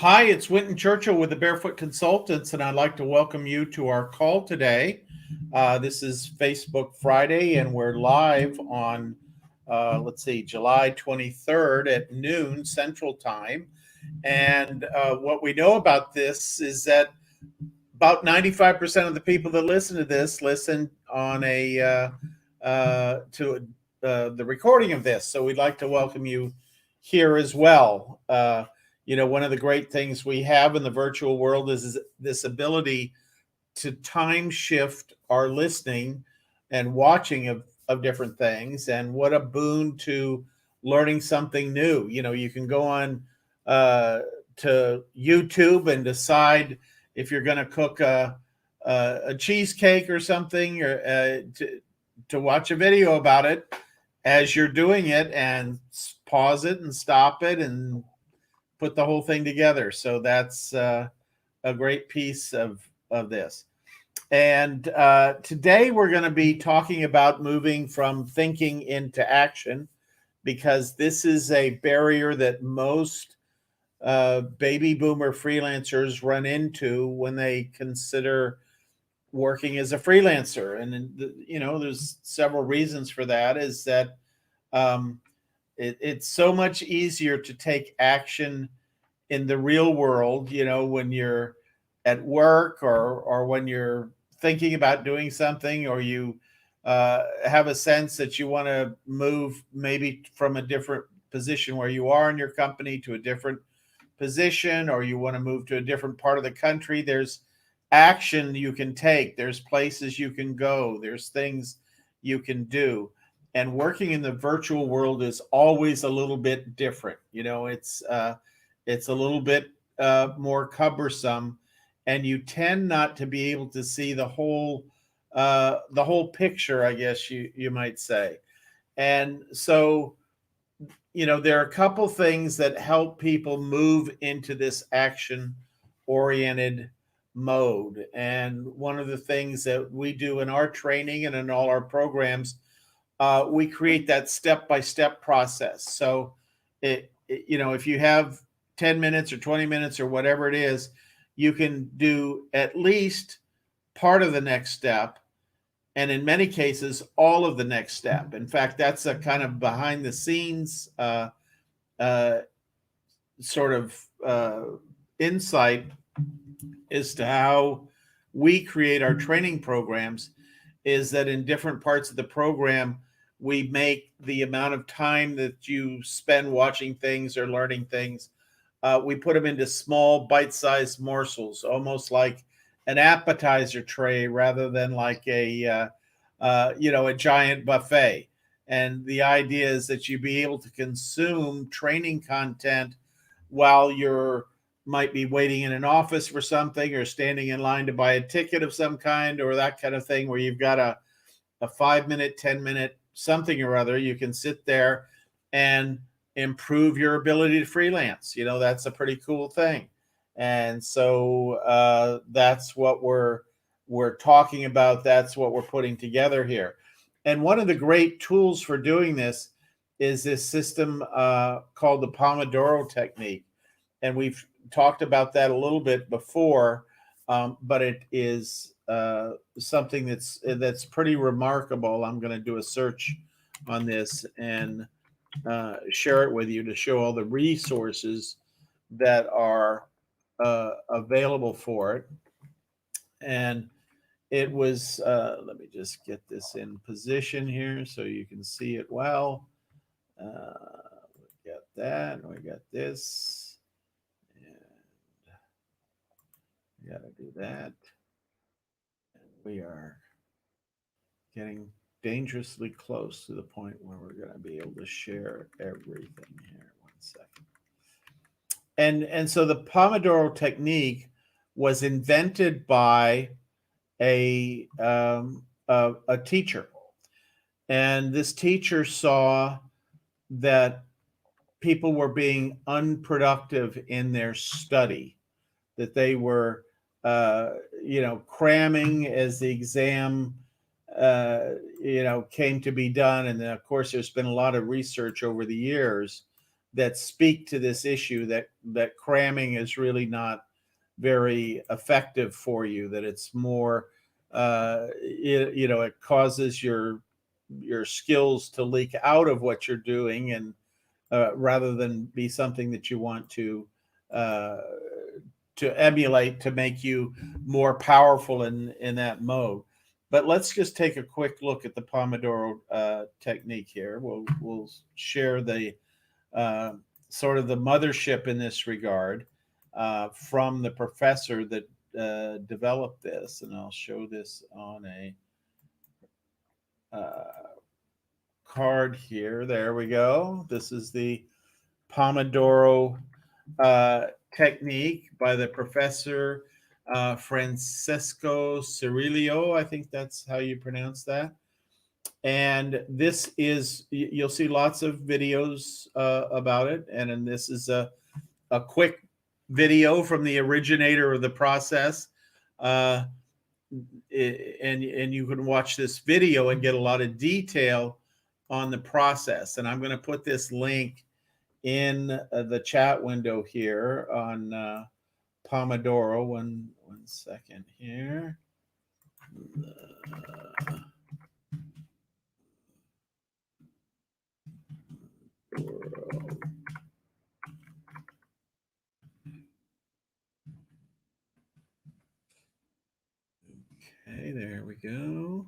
Hi, it's Winton Churchill with the Barefoot Consultants, and I'd like to welcome you to our call today. This is Facebook Friday, and we're live on, July 23rd at noon Central Time. And what we know about this is that about 95% of the people that listen to this listen on to the recording of this. So we'd like to welcome you here as well. One of the great things we have in the virtual world is this ability to time shift our listening and watching of different things. And what a boon to learning something new. You can go on uh, to YouTube and decide if you're going to cook a cheesecake or something, or to watch a video about it as you're doing it, and pause it and stop it and put the whole thing together. So that's a great piece of this. And today we're going to be talking about moving from thinking into action, because this is a barrier that most baby boomer freelancers run into when they consider working as a freelancer. And there's several reasons for that. Is that um, it's so much easier to take action in the real world, when you're at work, or when you're thinking about doing something, or you have a sense that you want to move maybe from a different position where you are in your company to a different position, or you want to move to a different part of the country. There's action you can take, there's places you can go, there's things you can do. And working in the virtual world is always a little bit different. It's a little bit more cumbersome, and you tend not to be able to see the whole picture, I guess you might say. And so, there are a couple things that help people move into this action oriented mode. And one of the things that we do in our training and in all our programs, we create that step by step process. So, if you have 10 minutes or 20 minutes or whatever it is, you can do at least part of the next step, and in many cases, all of the next step. In fact, that's a kind of behind the scenes uh, sort of insight as to how we create our training programs. Is that in different parts of the program, we make the amount of time that you spend watching things or learning things, we put them into small bite-sized morsels, almost like an appetizer tray rather than like a giant buffet. And the idea is that you be able to consume training content while you're might be waiting in an office for something, or standing in line to buy a ticket of some kind, or that kind of thing, where you've got a 5 minute, 10 minute something or other. You can sit there and improve your ability to freelance. That's a pretty cool thing. And so that's what we're talking about. That's what we're putting together here. And one of the great tools for doing this is this system called the Pomodoro technique. And we've talked about that a little bit before, but it is something that's pretty remarkable. I'm going to do a search on this and share it with you to show all the resources that are available for it. And it was, let me just get this in position here so you can see it well. We got that, and we got this, and we got to do that. And we are getting dangerously close to the point where we're going to be able to share everything here. One second. And so the Pomodoro technique was invented by a teacher, and this teacher saw that people were being unproductive in their study, that they were cramming as the exam came to be done. And then, of course, there's been a lot of research over the years that speak to this issue, that cramming is really not very effective for you, that it's more it causes your skills to leak out of what you're doing, and rather than be something that you want uh, to emulate to make you more powerful in that mode. But let's just take a quick look at the Pomodoro technique here. We'll share the uh, sort of the mothership in this regard from the professor that developed this, and I'll show this on a card here. There we go. This is the Pomodoro technique by the professor Francesco Cirillo. I think that's how you pronounce that. And this is, you'll see lots of videos about it. And then this is a quick video from the originator of the process. Uh, and you can watch this video and get a lot of detail on the process. And I'm going to put this link in the chat window here on Pomodoro. One second here. Okay, there we go.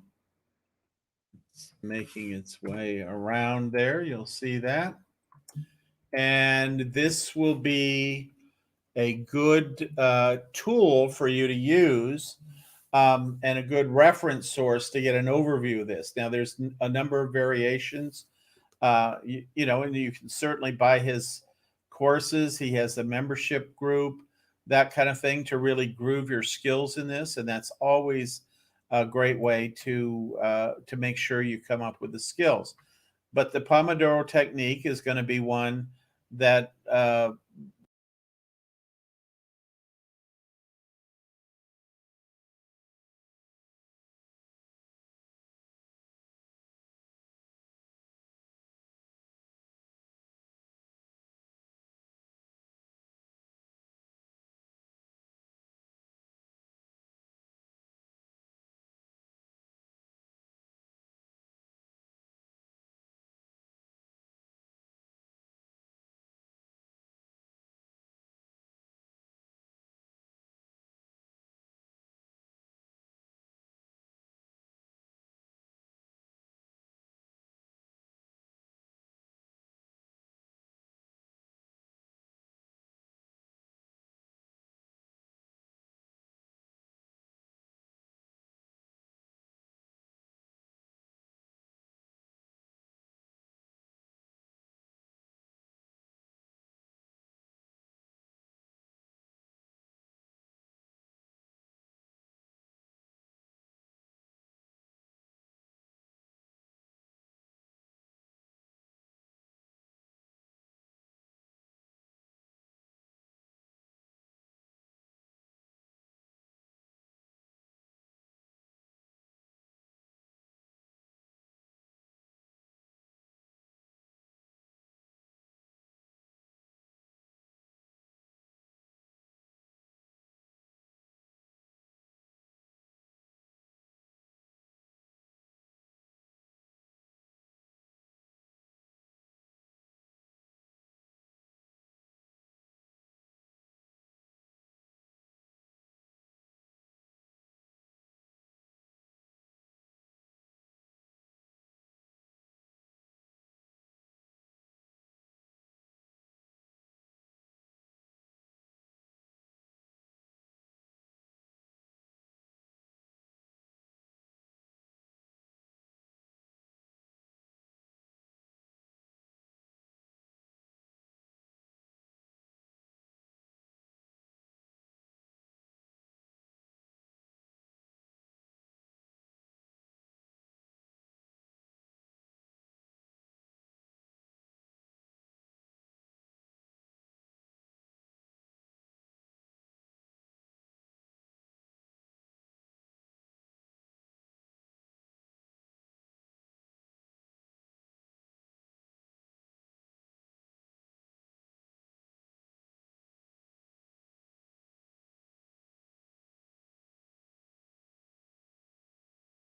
It's making its way around there. You'll see that. And this will be a good tool for you to use, and a good reference source to get an overview of this. Now, there's a number of variations, and you can certainly buy his courses. He has a membership group, that kind of thing, to really groove your skills in this, and that's always a great way to make sure you come up with the skills. But the Pomodoro technique is going to be one that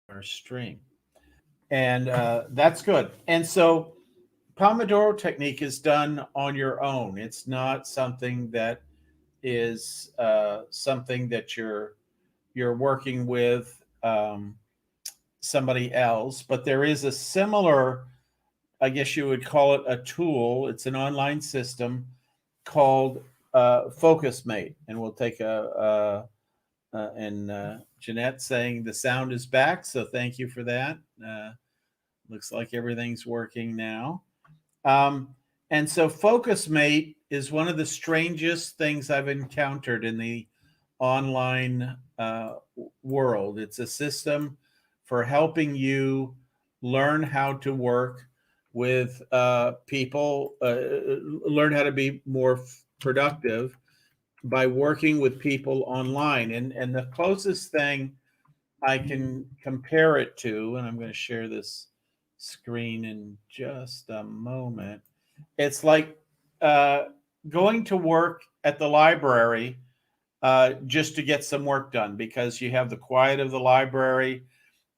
our stream. And that's good. And so Pomodoro technique is done on your own. It's not something that is something that you're working with somebody else, but there is a similar, I guess you would call it a tool. It's an online system called FocusMate, and we'll take and Jeanette saying the sound is back, so thank you for that. Looks like everything's working now. Um, and so FocusMate is one of the strangest things I've encountered in the online world. It's a system for helping you learn how to work with people, learn how to be more productive by working with people online. And the closest thing I can compare it to, and I'm going to share this screen in just a moment. It's like uh, going to work at the library just to get some work done because you have the quiet of the library.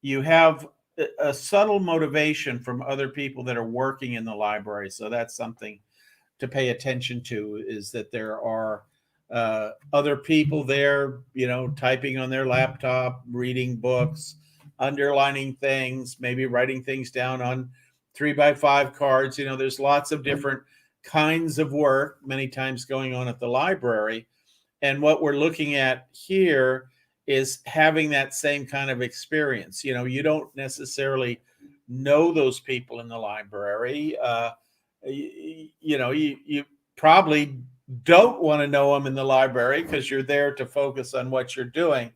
You have a subtle motivation from other people that are working in the library. So that's something to pay attention to, is that there are other people there, typing on their laptop, reading books, underlining things, maybe writing things down on 3x5 cards. There's lots of different kinds of work, many times going on at the library. And what we're looking at here is having that same kind of experience. You don't necessarily know those people in the library. You probably don't want to know them in the library because you're there to focus on what you're doing.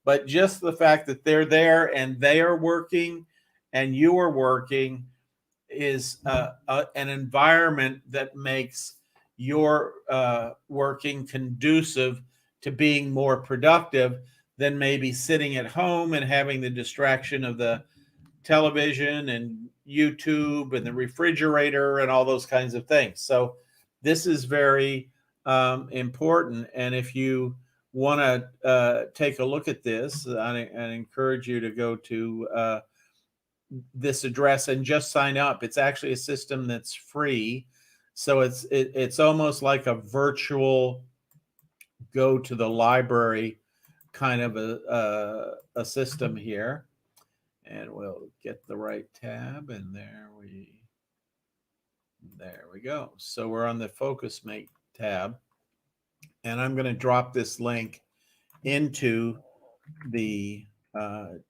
But just the fact that they're there and they are working and you are working is an environment that makes your working conducive to being more productive than maybe sitting at home and having the distraction of the television and YouTube and the refrigerator and all those kinds of things. So this is very important. And if you want to take a look at this, I encourage you to go to this address and just sign up. It's actually a system that's free. So it's almost like a virtual go to the library kind of a system here. And we'll get the right tab, and there we go. So we're on the FocusMate tab, and I'm going to drop this link into the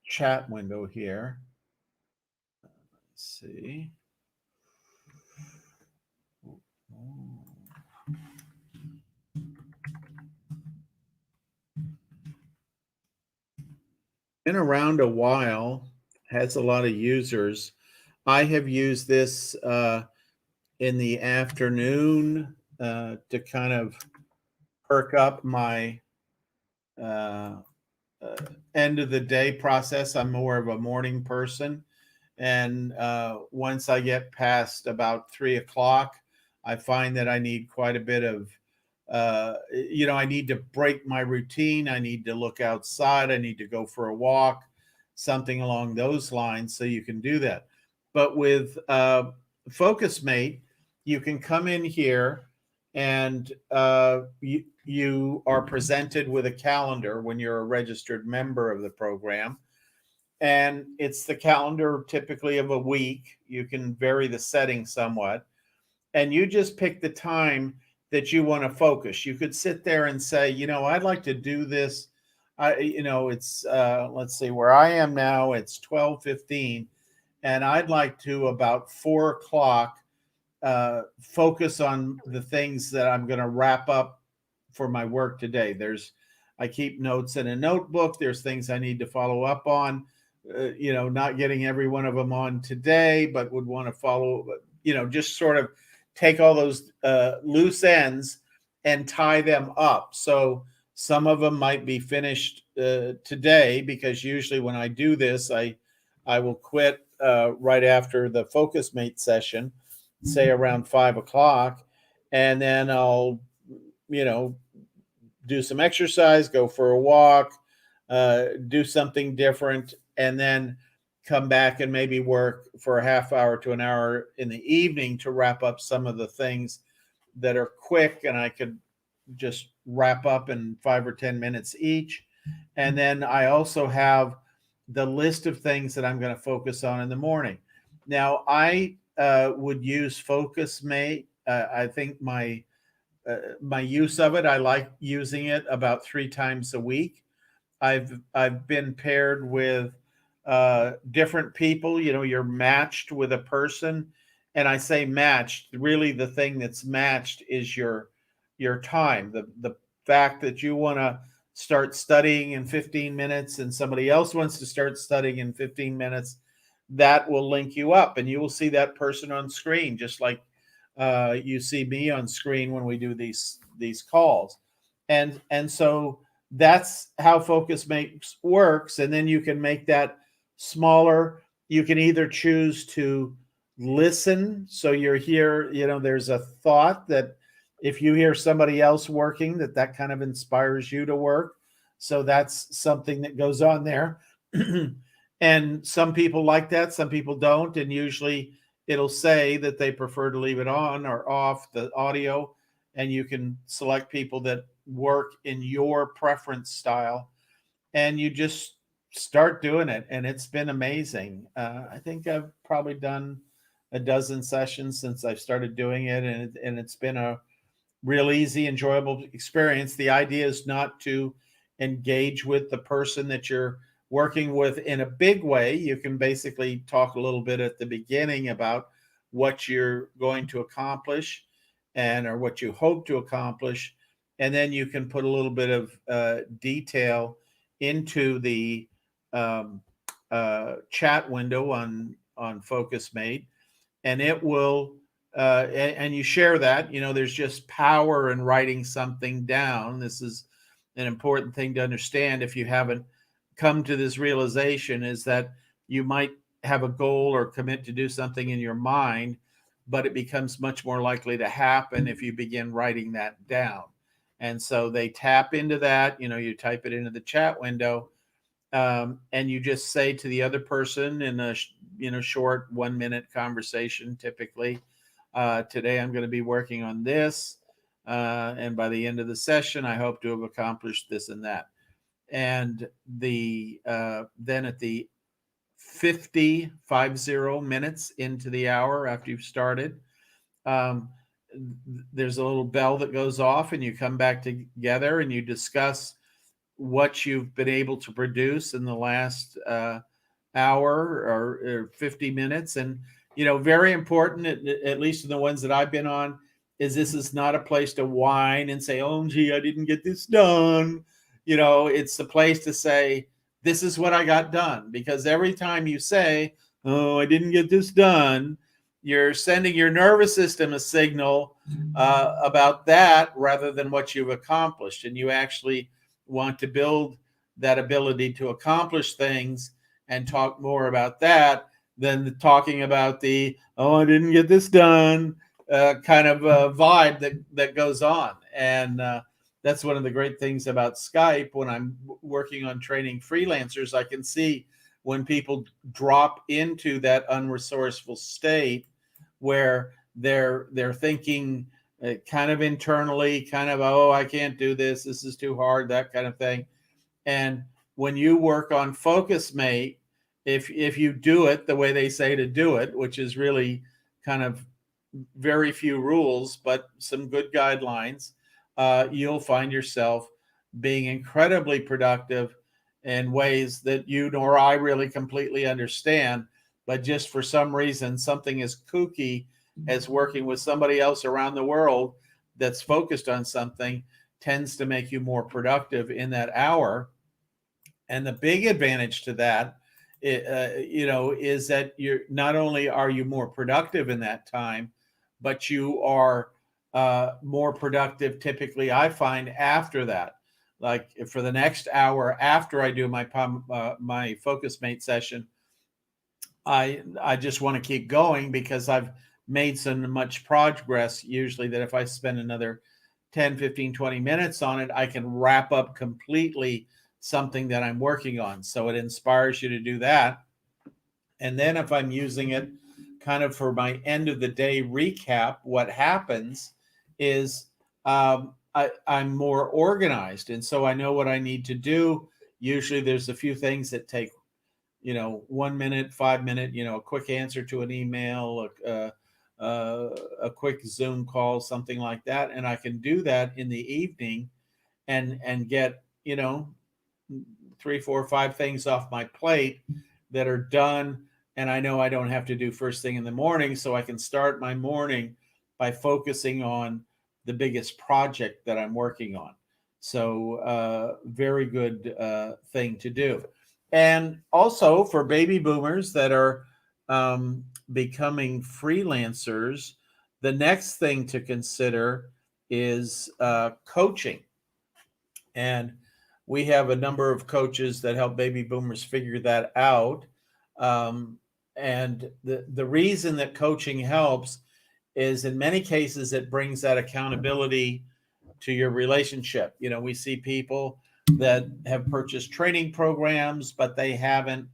chat window here. Let's see. Been around a while, has a lot of users. I have used this in the afternoon to kind of perk up my uh, end of the day process. I'm more of a morning person. And once I get past about 3 o'clock, I find that I need quite a bit of, I need to break my routine. I need to look outside. I need to go for a walk, something along those lines. So you can do that. But with FocusMate, you can come in here and you are presented with a calendar when you're a registered member of the program. And it's the calendar typically of a week. You can vary the setting somewhat. And you just pick the time that you want to focus. You could sit there and say, I'd like to do this. It's let's see, where I am now, it's 12:15, and I'd like to about 4 o'clock focus on the things that I'm going to wrap up for my work today. I keep notes in a notebook. There's things I need to follow up on. Not getting every one of them on today, but would want to follow. Just sort of take all those loose ends and tie them up. So some of them might be finished today, because usually when I do this, I will quit right after the FocusMate session, say around 5 o'clock, and then I'll do some exercise, go for a walk, do something different, and then come back and maybe work for a half hour to an hour in the evening to wrap up some of the things that are quick and I could just wrap up in 5 or 10 minutes each. And then I also have the list of things that I'm going to focus on in the morning. Now, I would use FocusMate. I think my use of it, I like using it about 3 times a week. I've been paired with different people. You know, you're matched with a person, and I say matched. Really, the thing that's matched is your time. The fact that you want to start studying in 15 minutes, and somebody else wants to start studying in 15 minutes. That will link you up, and you will see that person on screen, just like you see me on screen when we do these calls, and so that's how FocusMate works. And then you can make that smaller. You can either choose to listen, so you're here. You know, there's a thought that if you hear somebody else working, that kind of inspires you to work. So that's something that goes on there. And some people like that, some people don't, and usually it'll say that they prefer to leave it on or off the audio, and you can select people that work in your preference style, and you just start doing it. And it's been amazing. I think I've probably done a dozen sessions since I've started doing it, and it's been a real easy, enjoyable experience. The idea is not to engage with the person that you're working with in a big way. You can basically talk a little bit at the beginning about what you're going to accomplish and or what you hope to accomplish, and then you can put a little bit of detail into the um, chat window on FocusMate, and it will and you share that. You know, there's just power in writing something down. This is an important thing to understand if you haven't come to this realization, is that you might have a goal or commit to do something in your mind, but it becomes much more likely to happen if you begin writing that down. And so they tap into that. You know, you type it into the chat window, and you just say to the other person in a short 1 minute conversation, typically, today I'm going to be working on this, and by the end of the session I hope to have accomplished this and that. And then at the 50 minutes into the hour after you've started, um, there's a little bell that goes off, and you come back together and you discuss what you've been able to produce in the last hour or 50 minutes. And, you know, very important, at least in the ones that I've been on, is this is not a place to whine and say, oh, gee, I didn't get this done. You know, it's a place to say, this is what I got done. Because every time you say, oh, I didn't get this done, you're sending your nervous system a signal about that rather than what you've accomplished. And you actually want to build that ability to accomplish things and talk more about that than talking about the, oh, I didn't get this done kind of vibe that goes on. And that's one of the great things about Skype. When I'm working on training freelancers, I can see when people drop into that unresourceful state where they're thinking kind of internally, kind of, oh, I can't do this, this is too hard, that kind of thing. And when you work on FocusMate, if you do it the way they say to do it, which is really kind of very few rules, but some good guidelines, you'll find yourself being incredibly productive in ways that you nor I really completely understand. But just for some reason, something as kooky as working with somebody else around the world that's focused on something tends to make you more productive in that hour. And the big advantage to that, is that you're not only are you more productive in that time, but you are more productive typically, I find, after that. Like for the next hour after I do my FocusMate session, I just want to keep going because I've made so much progress usually that if I spend another 10, 15, 20 minutes on it, I can wrap up completely something that I'm working on. So it inspires you to do that. And then if I'm using it kind of for my end of the day recap, what happens is I'm more organized. And so I know what I need to do. Usually there's a few things that take, 1 minute, 5 minute, a quick answer to an email, a quick Zoom call, something like that. And I can do that in the evening and get, 3, 4, 5 things off my plate that are done. And I know I don't have to do first thing in the morning. So I can start my morning by focusing on the biggest project that I'm working on. So, very good thing to do. And also for baby boomers that are becoming freelancers, the next thing to consider is coaching. And we have a number of coaches that help baby boomers figure that out. Um, and the reason that coaching helps is in many cases it brings that accountability to your relationship. We see people that have purchased training programs, but they haven't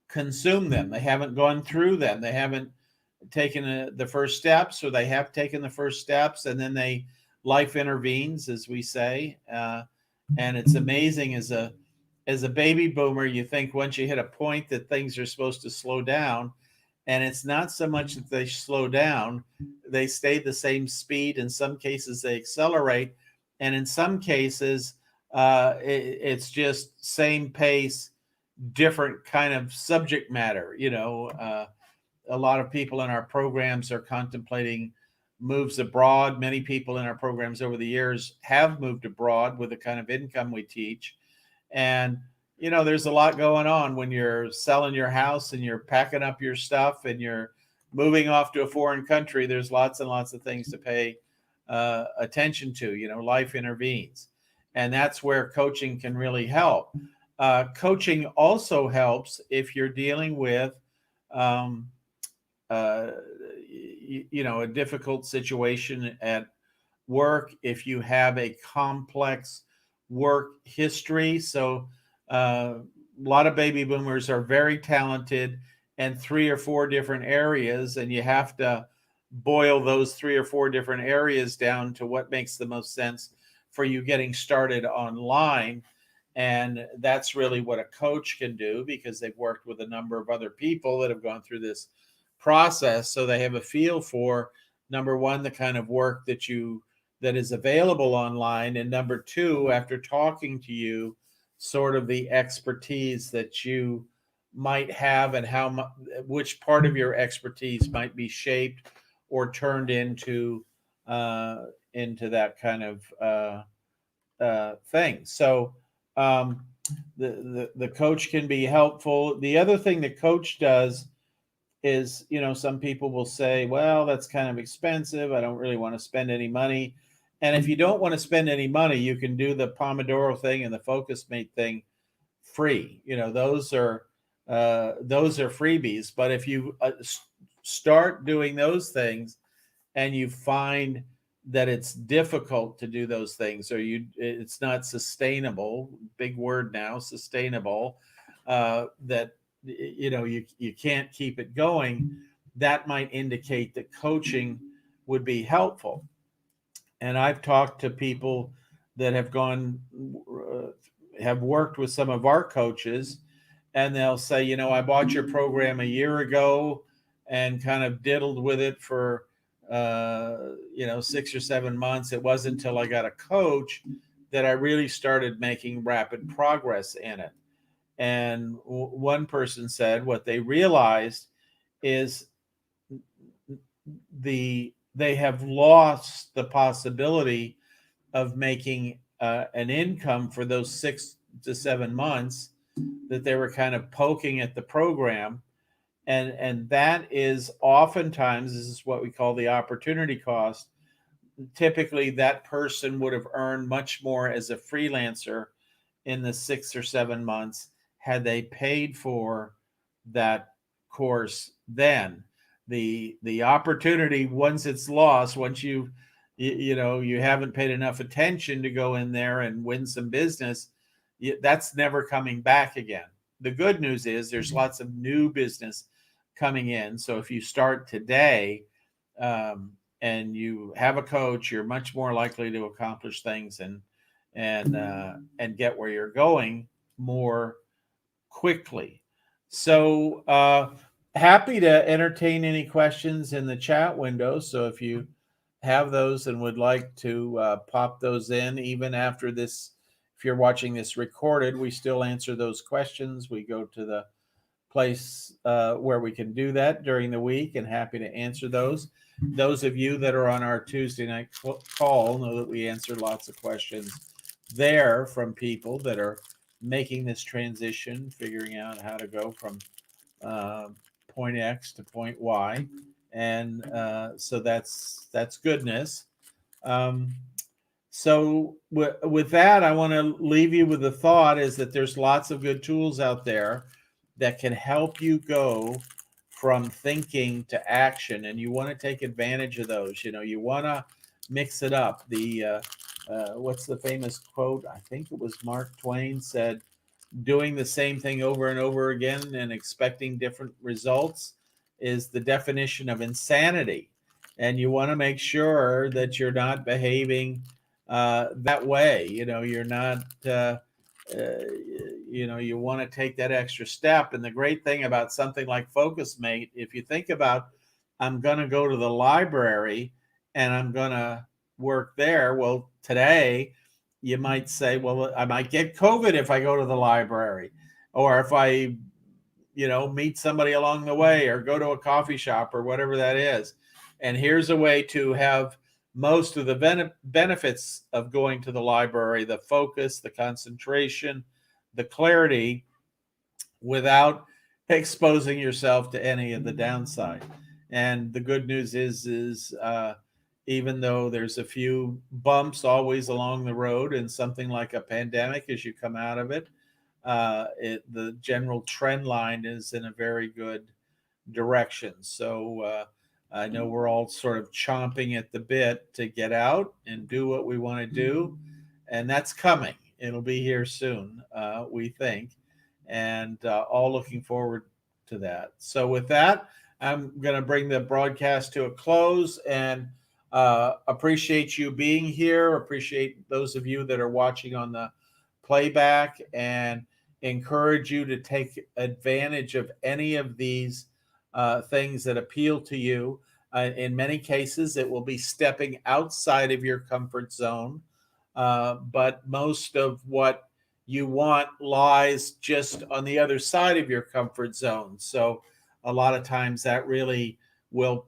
consumed them. They haven't gone through them. They haven't taken the first steps, or they have taken the first steps, and then life intervenes, as we say. And it's amazing as a baby boomer, you think once you hit a point that things are supposed to slow down, and it's not so much that they slow down, they stay the same speed. In some cases they accelerate, and in some cases it's just same pace, different kind of subject matter. A lot of people in our programs are contemplating moves abroad. Many people in our programs over the years have moved abroad with the kind of income we teach. And, there's a lot going on when you're selling your house and you're packing up your stuff and you're moving off to a foreign country. There's lots and lots of things to pay attention to. Life intervenes. And that's where coaching can really help. Coaching also helps if you're dealing with, um, uh, a difficult situation at work, if you have a complex work history. So, a lot of baby boomers are very talented in 3 or 4 different areas, and you have to boil those 3 or 4 different areas down to what makes the most sense for you getting started online. And that's really what a coach can do, because they've worked with a number of other people that have gone through this process. So they have a feel for, number one, the kind of work that is available online, and number two, after talking to you, sort of the expertise that you might have, and which part of your expertise might be shaped or turned into that kind of thing. So, um, the coach can be helpful. The other thing the coach does is, some people will say, well, that's kind of expensive. I don't really want to spend any money. And if you don't want to spend any money, you can do the Pomodoro thing and the Focus Mate thing free. Those are freebies. But if you start doing those things and you find that it's difficult to do those things, or it's not sustainable, big word now, sustainable, that you can't keep it going, that might indicate that coaching would be helpful. And I've talked to people that have worked with some of our coaches, and they'll say, I bought your program a year ago and kind of diddled with it for 6 or 7 months. It wasn't until I got a coach that I really started making rapid progress in it. And one person said what they realized is they have lost the possibility of making an income for those 6 to 7 months that they were kind of poking at the program. And that is oftentimes, this is what we call the opportunity cost. Typically, that person would have earned much more as a freelancer in the 6 or 7 months had they paid for that course then. The opportunity, once it's lost, once you haven't paid enough attention to go in there and win some business, that's never coming back again. The good news is there's lots of new business coming in. So if you start today, and you have a coach, you're much more likely to accomplish things and get where you're going more quickly. So happy to entertain any questions in the chat window. So if you have those and would like to pop those in, even after this, if you're watching this recorded, we still answer those questions. We go to the place where we can do that during the week, and happy to answer those. Those of you that are on our Tuesday night call know that we answer lots of questions there from people that are making this transition, figuring out how to go from uh, point X to point Y, and so that's goodness. Um, so with that, I want to leave you with the thought is that there's lots of good tools out there that can help you go from thinking to action, and you want to take advantage of those. You want to mix it up. What's the famous quote? I think it was Mark Twain said, doing the same thing over and over again and expecting different results is the definition of insanity. And you want to make sure that you're not behaving that way. You're not, you want to take that extra step. And the great thing about something like Focus Mate, if you think about, I'm going to go to the library and I'm going to work there. Well, today, you might say, well, I might get COVID if I go to the library, or if I, meet somebody along the way or go to a coffee shop or whatever that is. And here's a way to have most of the benefits of going to the library, the focus, the concentration, the clarity, without exposing yourself to any of the downside. And the good news is even though there's a few bumps always along the road and something like a pandemic as you come out of it, the general trend line is in a very good direction. So I know we're all sort of chomping at the bit to get out and do what we want to do, and that's coming. It'll be here soon, we think, and all looking forward to that. So with that, I'm going to bring the broadcast to a close, and appreciate you being here. Appreciate those of you that are watching on the playback, and encourage you to take advantage of any of these things that appeal to you. In many cases, it will be stepping outside of your comfort zone, but most of what you want lies just on the other side of your comfort zone. So a lot of times that really will,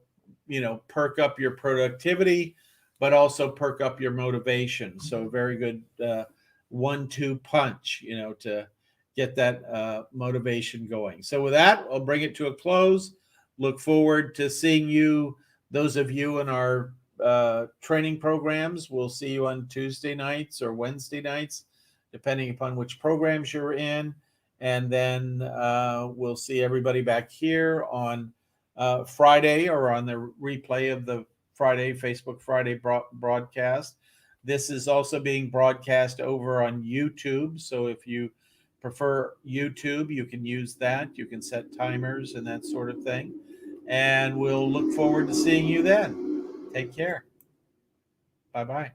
perk up your productivity, but also perk up your motivation. So very good 1-2 punch, to get that motivation going. So with that, I'll bring it to a close. Look forward to seeing you, those of you in our training programs. We'll see you on Tuesday nights or Wednesday nights, depending upon which programs you're in. And then we'll see everybody back here on Friday, or on the replay of the Facebook Friday broadcast. This is also being broadcast over on YouTube. So if you prefer YouTube, you can use that. You can set timers and that sort of thing. And we'll look forward to seeing you then. Take care. Bye bye.